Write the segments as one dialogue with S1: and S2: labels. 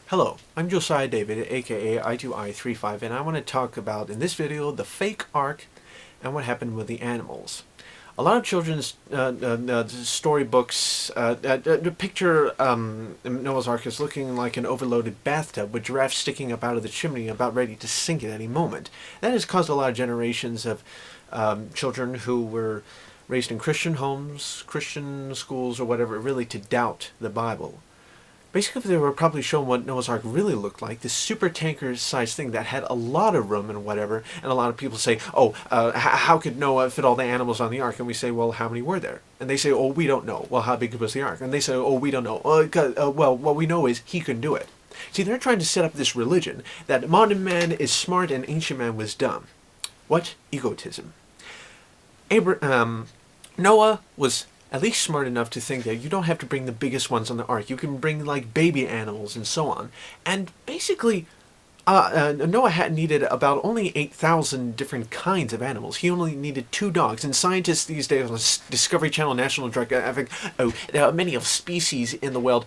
S1: Hello, I'm Josiah David, aka I2I35, and I want to talk about, in this video, the fake ark and what happened with the animals. A lot of children's storybooks picture Noah's Ark as looking like an overloaded bathtub with giraffes sticking up out of the chimney about ready to sink at any moment. That has caused a lot of generations of children who were raised in Christian homes, Christian schools, or whatever, really to doubt the Bible. Basically, they were probably shown what Noah's Ark really looked like, this super tanker-sized thing that had a lot of room and whatever, and a lot of people say, oh, how could Noah fit all the animals on the Ark? And we say, well, how many were there? And they say, oh, we don't know. Well, how big was the Ark? And they say, oh, we don't know. Well, what we know is he can do it. See, they're trying to set up this religion that modern man is smart and ancient man was dumb. What egotism. Noah was at least smart enough to think that you don't have to bring the biggest ones on the ark. You can bring like baby animals and so on. And basically, Noah had needed about only 8,000 different kinds of animals. He only needed 2 dogs. And scientists these days on Discovery Channel, National Geographic, there are many of species in the world.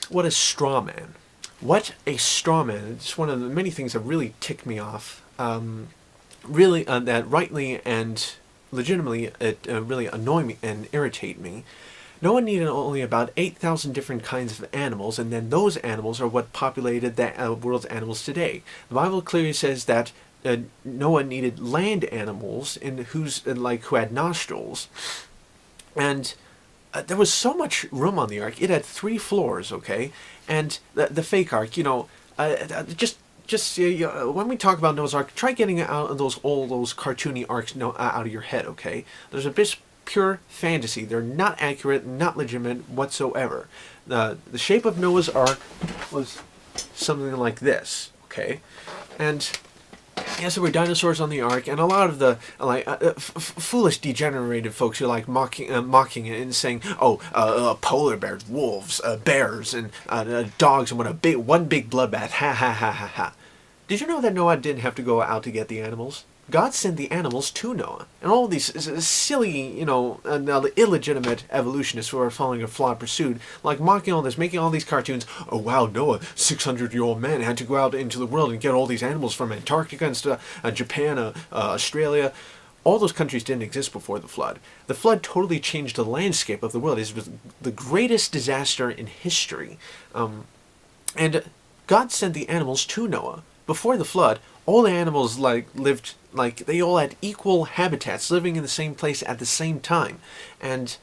S1: What a straw man. What a straw man. It's one of the many things that really tick me off. That rightly and legitimately it really annoy me and irritate me. Noah needed only about 8,000 different kinds of animals, and then those animals are what populated the world's animals today. The Bible clearly says that Noah needed land animals who had nostrils, and there was so much room on the ark. It had 3 floors, okay, and the fake ark, when we talk about Noah's Ark, try getting out of all those cartoony arcs out of your head, okay? There's a bit pure fantasy. They're not accurate, not legitimate whatsoever. The shape of Noah's Ark was something like this, okay? And yes, there were dinosaurs on the ark, and a lot of the foolish, degenerated folks who like mocking it and saying, "Oh, polar bears, wolves, bears, and dogs, and one big bloodbath." Ha ha ha ha ha. Did you know that Noah didn't have to go out to get the animals? God sent the animals to Noah. And all these silly, illegitimate evolutionists who are following a flawed pursuit, like mocking all this, making all these cartoons. Oh wow, Noah, 600-year-old man, had to go out into the world and get all these animals from Antarctica and stuff, Japan, Australia. All those countries didn't exist before the flood. The flood totally changed the landscape of the world. It was the greatest disaster in history. And God sent the animals to Noah. Before the flood, all the animals lived they all had equal habitats, living in the same place at the same time. And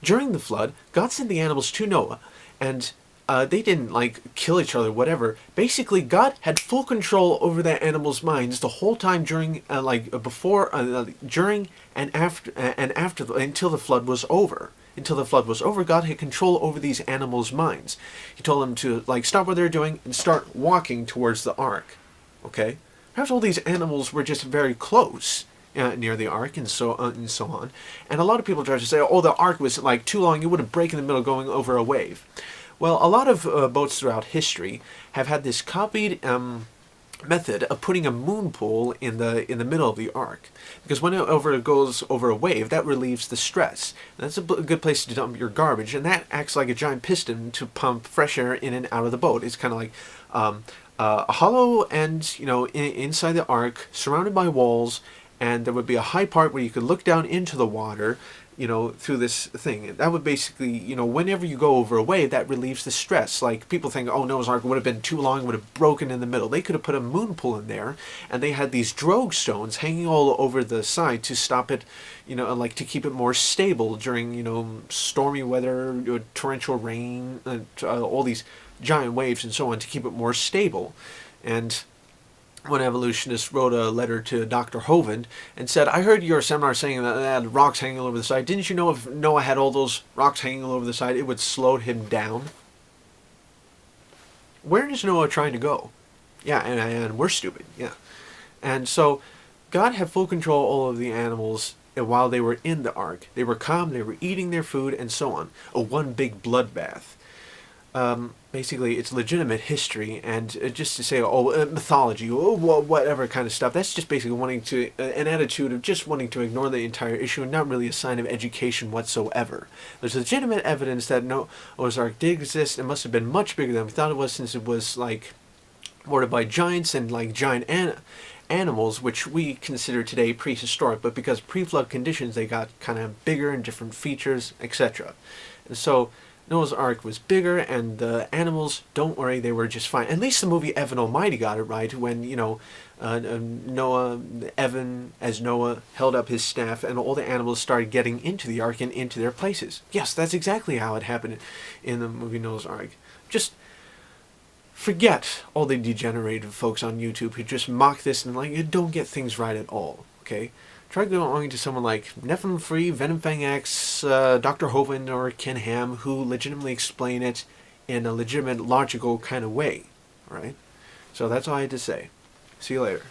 S1: during the flood, God sent the animals to Noah, and they didn't kill each other, whatever. Basically, God had full control over the animals' minds the whole time during, during, and after, until the flood was over. Until the flood was over, God had control over these animals' minds. He told them to stop what they're doing and start walking towards the ark. Okay? Perhaps all these animals were just very close near the ark and so on. And a lot of people try to say, oh, the ark was too long, it would break in the middle going over a wave. Well, a lot of boats throughout history have had this copied method of putting a moon pool in the middle of the ark, because when it goes over a wave, that relieves the stress. That's a good place to dump your garbage, and that acts like a giant piston to pump fresh air in and out of the boat. It's kind of like a hollow end, inside the ark, surrounded by walls, and there would be a high part where you could look down into the water, through this thing. That would basically, whenever you go over a wave, that relieves the stress. Like, people think, oh, Noah's Ark would have been too long, would have broken in the middle. They could have put a moon pool in there, and they had these drogue stones hanging all over the side to stop it, to keep it more stable during, stormy weather, torrential rain, all these giant waves and so on, to keep it more stable. And one evolutionist wrote a letter to Dr. Hovind and said, I heard your seminar saying that had rocks hanging all over the side. Didn't you know if Noah had all those rocks hanging all over the side, it would slow him down? Where is Noah trying to go? Yeah, and we're stupid, yeah. And so God had full control of all of the animals while they were in the ark. They were calm, they were eating their food, and so on. One big bloodbath. basically it's legitimate history, and just to say, oh, mythology, oh, whatever kind of stuff, that's just basically wanting to, an attitude of just wanting to ignore the entire issue and not really a sign of education whatsoever. There's legitimate evidence that Noah's Ark did exist. It must have been much bigger than we thought it was, since it was like watered by giants and like giant animals, which we consider today prehistoric, but because pre-flood conditions they got kind of bigger and different features, etc. And so Noah's Ark was bigger, and the animals, don't worry, they were just fine. At least the movie Evan Almighty got it right when, Evan, as Noah, held up his staff and all the animals started getting into the ark and into their places. Yes, that's exactly how it happened in the movie Noah's Ark. Just forget all the degenerated folks on YouTube who just mock this and like, you don't get things right at all, okay? Try going to someone like Nephilim Free, Venom Fang X, Dr. Hovind, or Ken Ham, who legitimately explain it in a legitimate, logical kind of way. Alright? So that's all I had to say. See you later.